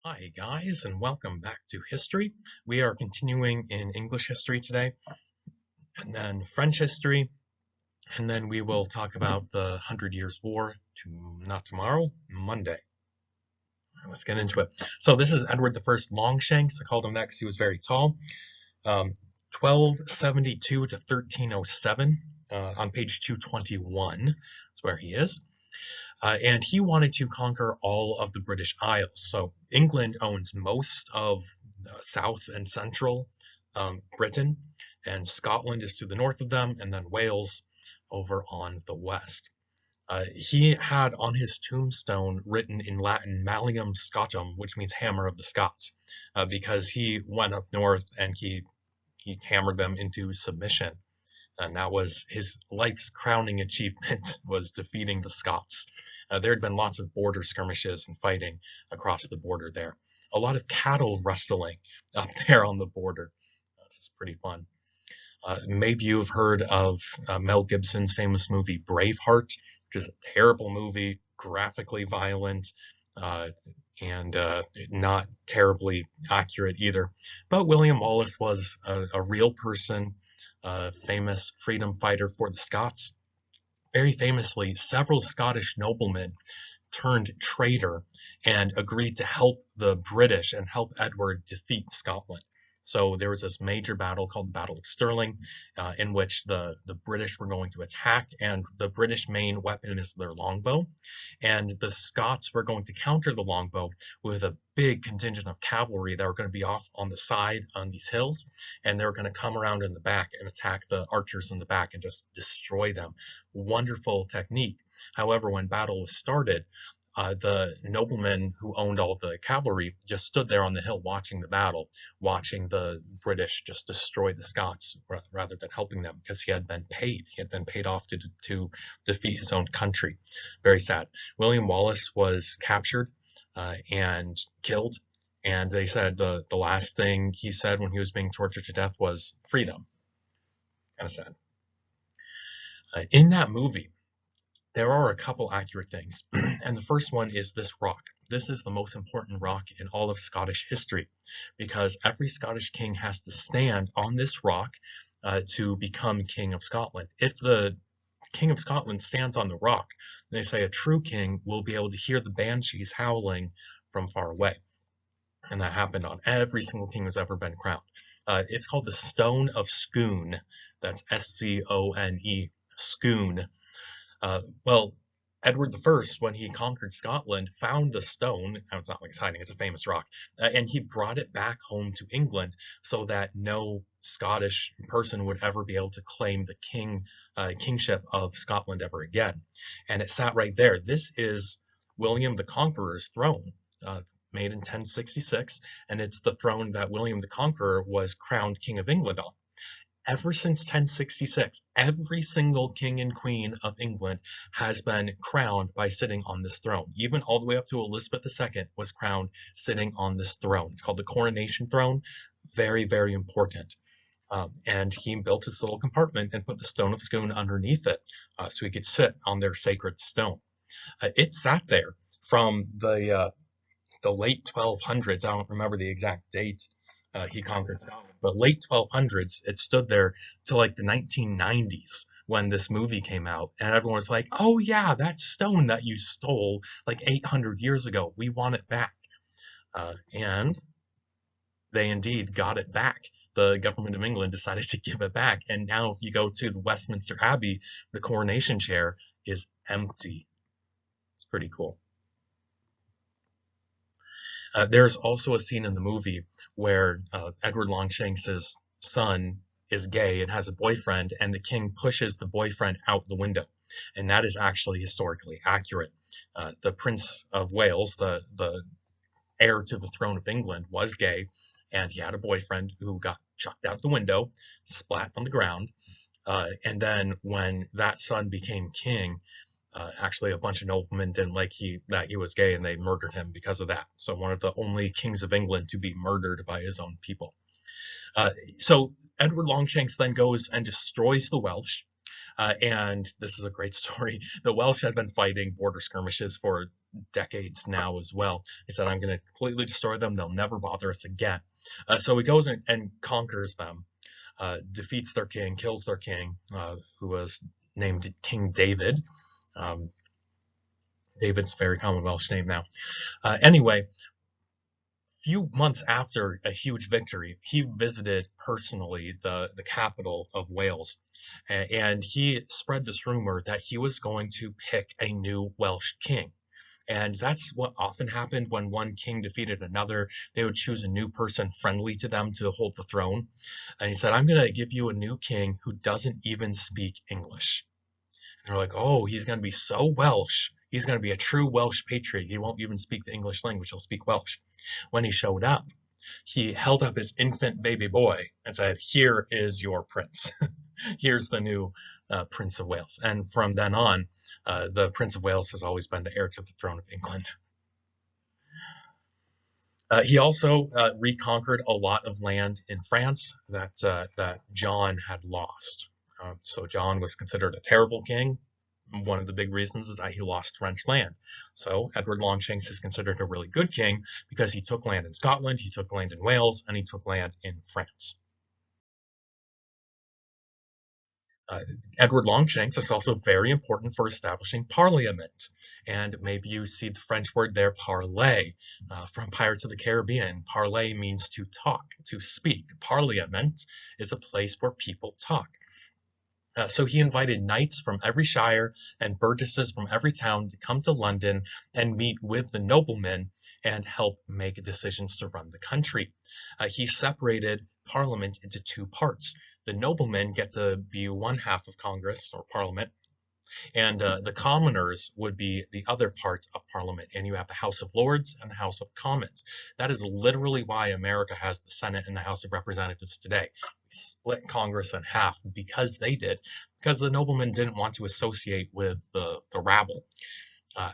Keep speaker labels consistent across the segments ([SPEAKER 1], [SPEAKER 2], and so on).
[SPEAKER 1] Hi guys, and welcome back to history. We are continuing in English history today, and then French history, and then we will talk about the Hundred Years' War, not tomorrow, Monday. Let's get into it. So this is Edward the First Longshanks. I called him that because he was very tall. 1272 to 1307, on page 221 is where he is. And he wanted to conquer all of the British Isles. So England owns most of South and Central Britain, and Scotland is to the north of them, and then Wales over on the west. He had on his tombstone written in Latin Malleum Scotum, which means hammer of the Scots, because he went up north and he hammered them into submission, and that was his life's crowning achievement, was defeating the Scots. There had been lots of border skirmishes and fighting across the border there. A lot of cattle rustling up there on the border. It's pretty fun. Maybe you've heard of Mel Gibson's famous movie Braveheart, which is a terrible movie, graphically violent, uh, and not terribly accurate either. But William Wallace was a real person, a famous freedom fighter for the Scots. Very famously, several Scottish noblemen turned traitor and agreed to help the British and help Edward defeat Scotland. So there was this major battle called the Battle of Stirling, in which the British were going to attack, and the British main weapon is their longbow, and the Scots were going to counter the longbow with a big contingent of cavalry that were going to be off on the side on these hills, and they were going to come around in the back and attack the archers in the back and just destroy them. Wonderful technique. However, when battle was started, the nobleman who owned all the cavalry just stood there on the hill watching the battle, watching the British just destroy the Scots rather than helping them, because he had been paid. He had been paid off to defeat his own country. Very sad. William Wallace was captured and killed, and they said the last thing he said when he was being tortured to death was freedom. Kind of sad. In that movie, there are a couple accurate things, and the first one is this rock. This is the most important rock in all of Scottish history, because every Scottish king has to stand on this rock to become King of Scotland. If the King of Scotland stands on the rock, they say a true king will be able to hear the banshees howling from far away. And that happened on every single king who's ever been crowned. It's called the Stone of Scone. That's Scone, Scone. Well, Edward I, when he conquered Scotland, found the stone. Now, it's not like it's hiding, it's a famous rock. And he brought it back home to England so that no Scottish person would ever be able to claim the kingship of Scotland ever again. And it sat right there. This is William the Conqueror's throne, made in 1066, and it's the throne that William the Conqueror was crowned King of England on. Ever since 1066, every single king and queen of England has been crowned by sitting on this throne. Even all the way up to Elizabeth II was crowned sitting on this throne. It's called the coronation throne. Very, very important. And he built this little compartment and put the Stone of Scone underneath it, so he could sit on their sacred stone. It sat there from the late 1200s. I don't remember the exact date he conquered Scotland, but late 1200s, it stood there till like the 1990s when this movie came out, and everyone was like, "Oh yeah, that stone that you stole like 800 years ago, we want it back." And they indeed got it back. The government of England decided to give it back, and now if you go to the Westminster Abbey, the coronation chair is empty. It's pretty cool. There's also a scene in the movie where Edward Longshanks' son is gay and has a boyfriend, and the king pushes the boyfriend out the window. And that is actually historically accurate. The Prince of Wales, the heir to the throne of England, was gay, and he had a boyfriend who got chucked out the window, splat on the ground. And then when that son became king, actually a bunch of noblemen didn't like that he was gay, and they murdered him because of that. So one of the only kings of England to be murdered by his own people. So Edward Longshanks then goes and destroys the Welsh. And this is a great story. The Welsh had been fighting border skirmishes for decades now as well. He said, I'm going to completely destroy them. They'll never bother us again. So he goes and conquers them, defeats their king, kills their king, who was named King David. Um, David's a very common Welsh name now. Anyway, few months after a huge victory, he visited personally the capital of Wales, and he spread this rumor that he was going to pick a new Welsh king. And that's what often happened when one king defeated another. They would choose a new person friendly to them to hold the throne. And he said, I'm going to give you a new king who doesn't even speak English. And they're like, oh, he's going to be so Welsh. He's going to be a true Welsh patriot. He won't even speak the English language. He'll speak Welsh. When he showed up, he held up his infant baby boy and said, here is your prince. Here's the new Prince of Wales. And from then on, the Prince of Wales has always been the heir to the throne of England. He also reconquered a lot of land in France that John had lost. So John was considered a terrible king. One of the big reasons is that he lost French land. So Edward Longshanks is considered a really good king because he took land in Scotland, he took land in Wales, and he took land in France. Edward Longshanks is also very important for establishing Parliament. And maybe you see the French word there, parler, from Pirates of the Caribbean. Parler means to talk, to speak. Parliament is a place where people talk. So he invited knights from every shire and burgesses from every town to come to London and meet with the noblemen and help make decisions to run the country. He separated Parliament into two parts. The noblemen get to be one half of Congress or Parliament, and the commoners would be the other part of Parliament. And you have the House of Lords and the House of Commons. That is literally why America has the Senate and the House of Representatives today. We split Congress in half because they did, because the noblemen didn't want to associate with the rabble.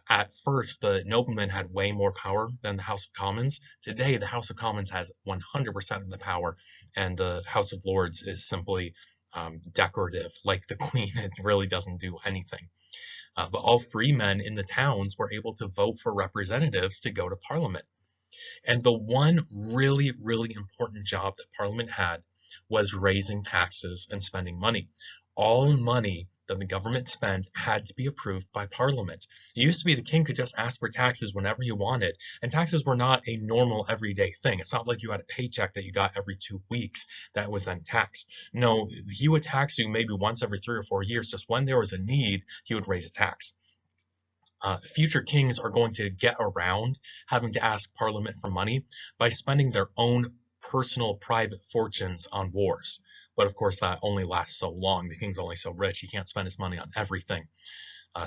[SPEAKER 1] At first, the noblemen had way more power than the House of Commons. Today, the House of Commons has 100% of the power, and the House of Lords is simply decorative, like the Queen. It really doesn't do anything. But all free men in the towns were able to vote for representatives to go to Parliament. And the one really, really important job that Parliament had was raising taxes and spending money. All money that the government spent had to be approved by Parliament. It used to be the king could just ask for taxes whenever he wanted, and taxes were not a normal everyday thing. It's not like you had a paycheck that you got every 2 weeks that was then taxed. No, he would tax you maybe once every 3 or 4 years. Just when there was a need, he would raise a tax. Future kings are going to get around having to ask Parliament for money by spending their own personal private fortunes on wars. But of course, that only lasts so long. The king's only so rich, he can't spend his money on everything.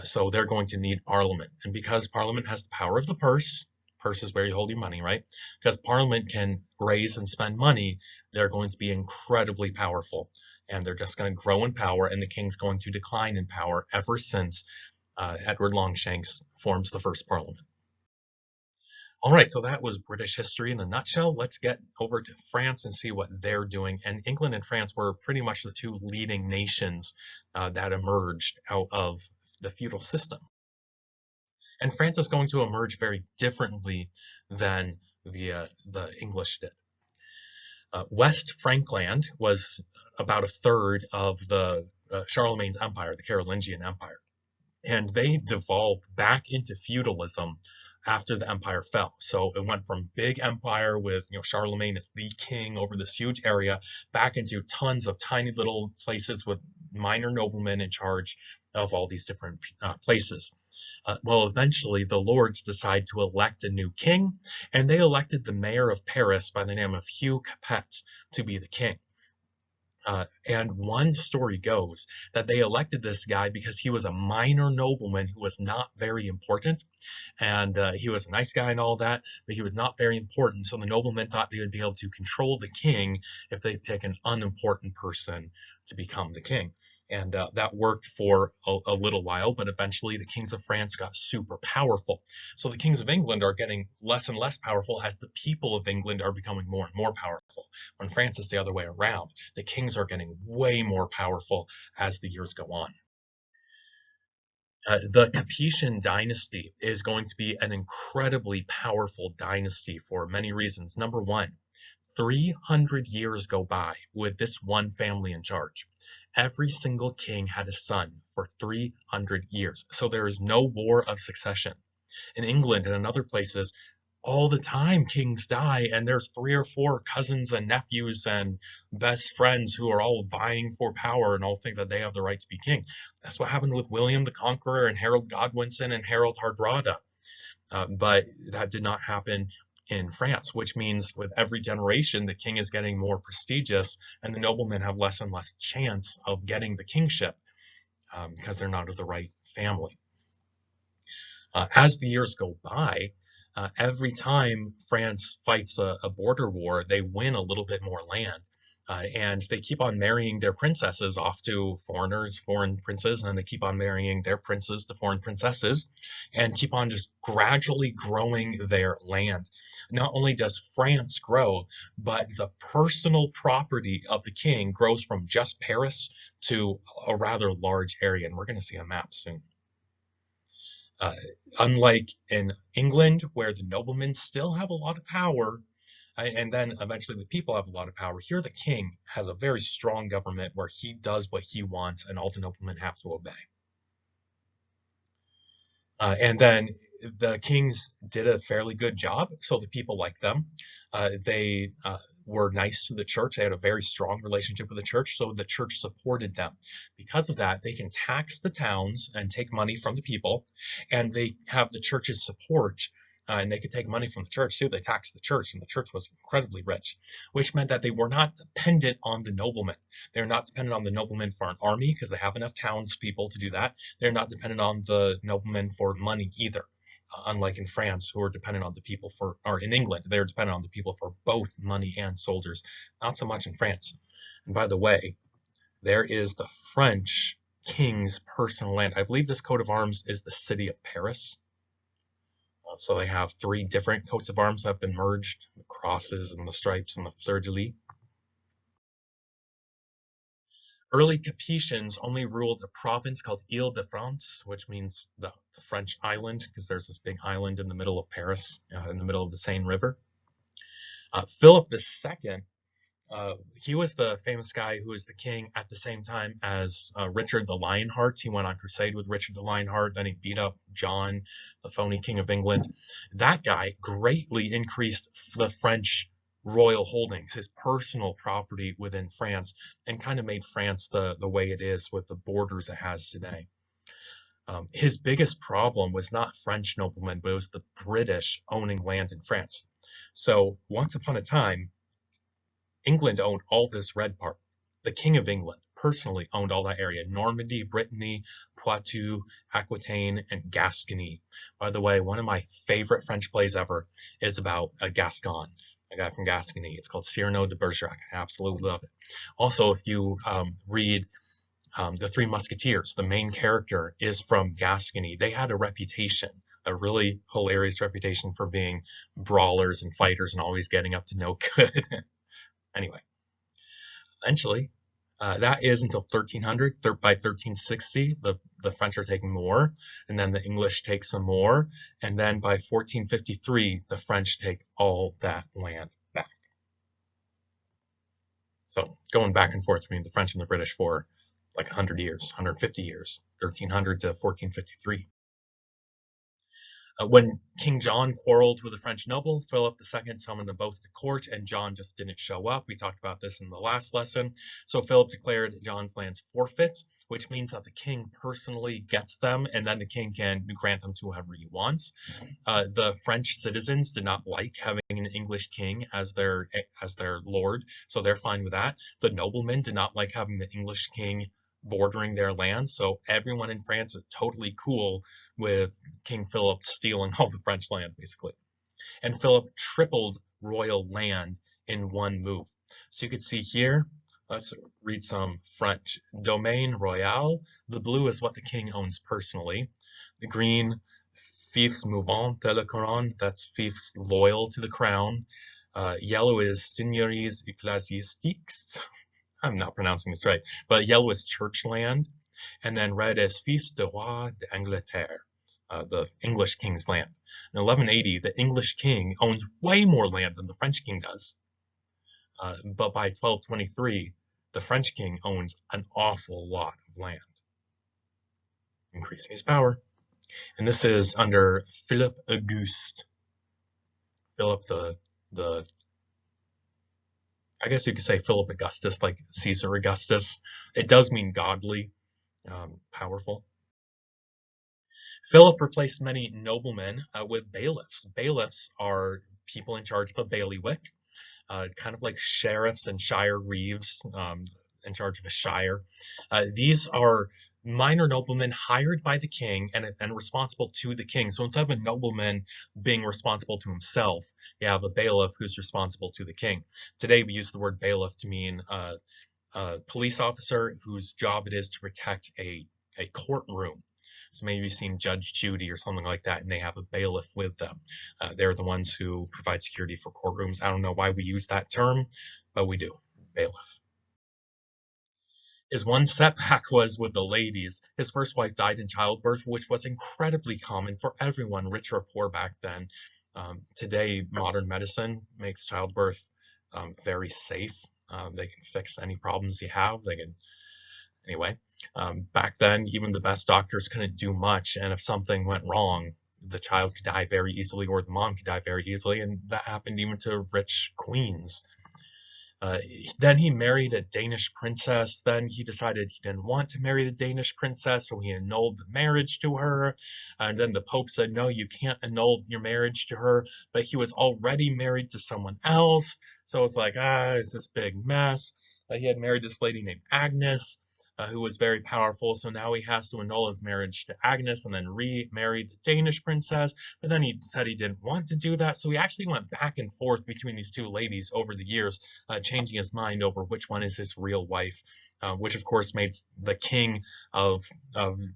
[SPEAKER 1] So they're going to need Parliament. And because Parliament has the power of the purse is where you hold your money, right? Because Parliament can raise and spend money, they're going to be incredibly powerful. And they're just going to grow in power, and the king's going to decline in power ever since Edward Longshanks forms the first Parliament. All right, so that was British history in a nutshell. Let's get over to France and see what they're doing. And England and France were pretty much the two leading nations that emerged out of the feudal system. And France is going to emerge very differently than the English did. West Frankland was about a third of the Charlemagne's empire, the Carolingian Empire. And they devolved back into feudalism after the empire fell. So it went from big empire with Charlemagne as the king over this huge area back into tons of tiny little places with minor noblemen in charge of all these different places. Well, eventually the lords decide to elect a new king, and they elected the mayor of Paris by the name of Hugh Capet to be the king. And one story goes that they elected this guy because he was a minor nobleman who was not very important. And he was a nice guy and all that, but he was not very important. So the noblemen thought they would be able to control the king if they pick an unimportant person to become the king. And that worked for a little while, but eventually the kings of France got super powerful. So the kings of England are getting less and less powerful as the people of England are becoming more and more powerful. When France is the other way around, the kings are getting way more powerful as the years go on. The Capetian dynasty is going to be an incredibly powerful dynasty for many reasons. Number one, 300 years go by with this one family in charge. Every single king had a son for 300 years. So there is no war of succession. In England and in other places, all the time kings die, and there's three or four cousins and nephews and best friends who are all vying for power and all think that they have the right to be king. That's what happened with William the Conqueror and Harold Godwinson and Harold Hardrada. But that did not happen in France, which means with every generation, the king is getting more prestigious and the noblemen have less and less chance of getting the kingship because they're not of the right family. As the years go by, every time France fights a border war, they win a little bit more land. And they keep on marrying their princesses off to foreigners, foreign princes, and they keep on marrying their princes to foreign princesses and keep on just gradually growing their land. Not only does France grow, but the personal property of the king grows from just Paris to a rather large area. And we're going to see a map soon. Uh, Unlike in England, where the noblemen still have a lot of power, and then eventually the people have a lot of power, here the king has a very strong government where he does what he wants and all the noblemen have to obey. And then the kings did a fairly good job, so the people liked them. They were nice to the church. They had a very strong relationship with the church, so the church supported them. Because of that, they can tax the towns and take money from the people, and they have the church's support. And they could take money from the church too. They taxed the church, and the church was incredibly rich, which meant that they were not dependent on the noblemen. They're not dependent on the noblemen for an army because they have enough townspeople to do that. They're not dependent on the noblemen for money either, unlike in France, who are dependent on the people for, or in England, they're dependent on the people for both money and soldiers. Not so much in France. And by the way, there is the French king's personal land. I believe this coat of arms is the city of Paris. So they have three different coats of arms that have been merged, the crosses and the stripes and the fleur-de-lis. Early Capetians only ruled a province called Ile-de-France, which means the French island, because there's this big island in the middle of Paris, in the middle of the Seine River. Philip II, he was the famous guy who was the king at the same time as Richard the Lionheart. He went on crusade with Richard the Lionheart, then he beat up John, the phony king of England. That guy greatly increased the French royal holdings, his personal property within France, and kind of made France the way it is with the borders it has today. His biggest problem was not French noblemen, but it was the British owning land in France. So once upon a time, England owned all this red part. The King of England personally owned all that area: Normandy, Brittany, Poitou, Aquitaine, and Gascony. By the way, one of my favorite French plays ever is about a Gascon, a guy from Gascony. It's called Cyrano de Bergerac. I absolutely love it. Also, if you read The Three Musketeers, the main character is from Gascony. They had a reputation, a really hilarious reputation for being brawlers and fighters and always getting up to no good. Anyway, eventually, that is until 1300. By 1360, the French are taking more, and then the English take some more, and then by 1453, the French take all that land back. So going back and forth between the French and the British for like 100 years, 150 years, 1300 to 1453. When King John quarreled with a French noble, Philip II summoned them both to court, and John just didn't show up. We talked about this in the last lesson. So Philip declared John's lands forfeit, which means that the king personally gets them, and then the king can grant them to whoever he wants. The French citizens did not like having an English king as their lord, so they're fine with that. The noblemen did not like having the English king bordering their land, so everyone in France is totally cool with King Philip stealing all the French land, basically. And Philip tripled royal land in one move. So you can see here, let's read some French. Domaine royal. The blue is what the king owns personally. The green, fiefs mouvant de la couronne, that's fiefs loyal to the crown. Yellow is seigneuries ecclésiastiques. I'm not pronouncing this right, but yellow is church land. and then read as Fief de Roi d'Angleterre, the English king's land. In 1180, the English king owns way more land than the French king does. But by 1223, the French king owns an awful lot of land, increasing his power. And this is under Philip Auguste. Philip the I guess you could say Philip Augustus, like Caesar Augustus. It does mean godly, powerful. Philip replaced many noblemen with bailiffs. Bailiffs are people in charge of a bailiwick, kind of like sheriffs and shire reeves, in charge of a shire. These are minor noblemen hired by the king and responsible to the king. So instead of a nobleman being responsible to himself, you have a bailiff who's responsible to the king. Today we use the word bailiff to mean a police officer whose job it is to protect a courtroom. So maybe you've seen Judge Judy or something like that, and they have a bailiff with them. They're the ones who provide security for courtrooms. I don't know why we use that term, but we do. Bailiff. His one setback was with the ladies. His first wife died in childbirth, which was incredibly common for everyone, rich or poor back then. Today, modern medicine makes childbirth very safe. They can fix any problems you have. Anyway, back then, even the best doctors couldn't do much, and if something went wrong, the child could die very easily, or the mom could die very easily, and that happened even to rich queens. Then he married a Danish princess. Then he decided he didn't want to marry the Danish princess, so he annulled the marriage to her. And then the Pope said, no, you can't annul your marriage to her. But he was already married to someone else. So it's like, it's this big mess. He had married this lady named Agnes, who was very powerful. So now he has to annul his marriage to Agnes and then remarry the Danish princess. But then he said he didn't want to do that. So he actually went back and forth between these two ladies over the years, changing his mind over which one is his real wife, which of course made the king of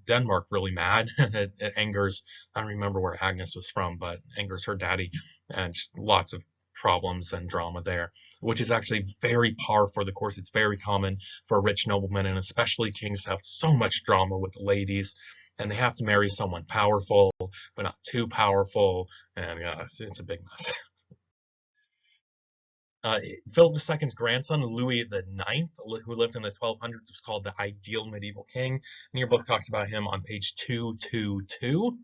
[SPEAKER 1] Denmark really mad. It angers, I don't remember where Agnes was from, but angers her daddy, and just lots of problems and drama there, which is actually very par for the course. It's very common for rich noblemen and especially kings to have so much drama with the ladies, and they have to marry someone powerful but not too powerful, and it's a big mess. Philip II's grandson, Louis IX, who lived in the 1200s, was called the ideal medieval king, and your book talks about him on page 222.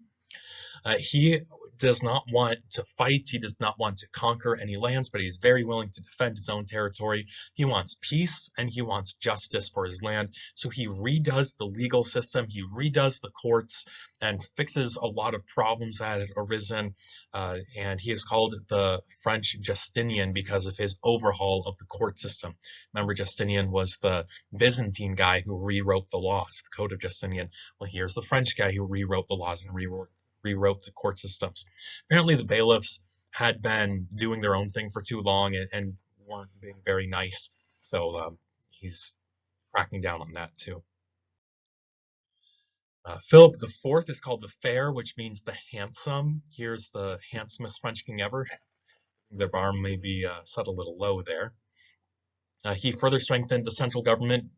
[SPEAKER 1] He does not want to fight. He does not want to conquer any lands, but he's very willing to defend his own territory. He wants peace and he wants justice for his land. So he redoes the legal system. He redoes the courts and fixes a lot of problems that had arisen. And he is called the French Justinian because of his overhaul of the court system. Remember, Justinian was the Byzantine guy who rewrote the laws, the Code of Justinian. Well, here's the French guy who rewrote the laws and rewrote the court systems. Apparently the bailiffs had been doing their own thing for too long and weren't being very nice. So he's cracking down on that too. Philip IV is called the Fair, which means the handsome. Here's the handsomest French king ever. The bar may be set a little low there. He further strengthened the central government,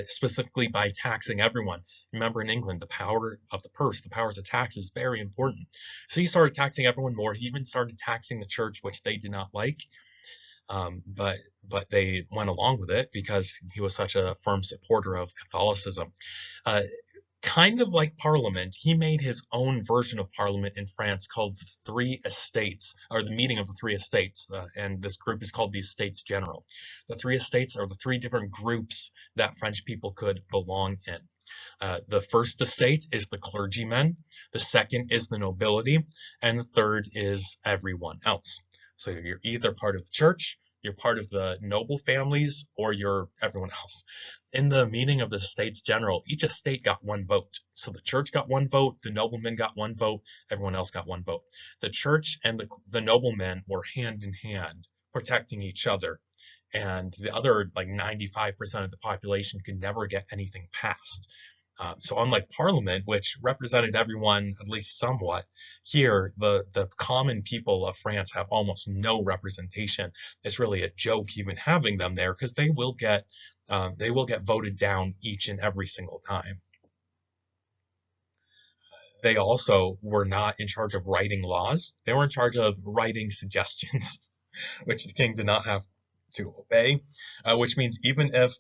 [SPEAKER 1] specifically by taxing everyone. Remember, in England, the power of the purse, the power to tax, is very important. So he started taxing everyone more. He even started taxing the church, which they did not like. But they went along with it because he was such a firm supporter of Catholicism. Kind of like Parliament, he made his own version of Parliament in France called the Three Estates, or the Meeting of the Three Estates, and this group is called the Estates General. The Three Estates are the three different groups that French people could belong in. The first estate is the clergymen, the second is the nobility, and the third is everyone else. So you're either part of the church, you're part of the noble families, or you're everyone else. In the meeting of the Estates General, each estate got one vote. So the church got one vote, the noblemen got one vote, everyone else got one vote. The church and the noblemen were hand in hand, protecting each other. And the other, like 95% of the population could never get anything passed. So unlike Parliament, which represented everyone at least somewhat, here the common people of France have almost no representation. It's really a joke even having them there because they will get voted down each and every single time. they also were not in charge of writing laws. They were in charge of writing suggestions, which the king did not have to obey, which means even if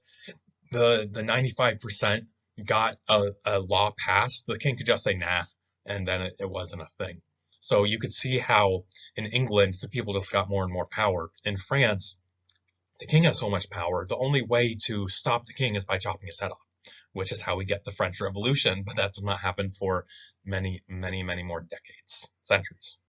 [SPEAKER 1] the 95% got a law passed, the king could just say nah, and then it wasn't a thing. So you could see how in England the people just got more and more power. In France, the king has so much power, the only way to stop the king is by chopping his head off, which is how we get the French Revolution, but that does not happen for many, many, many more decades, centuries.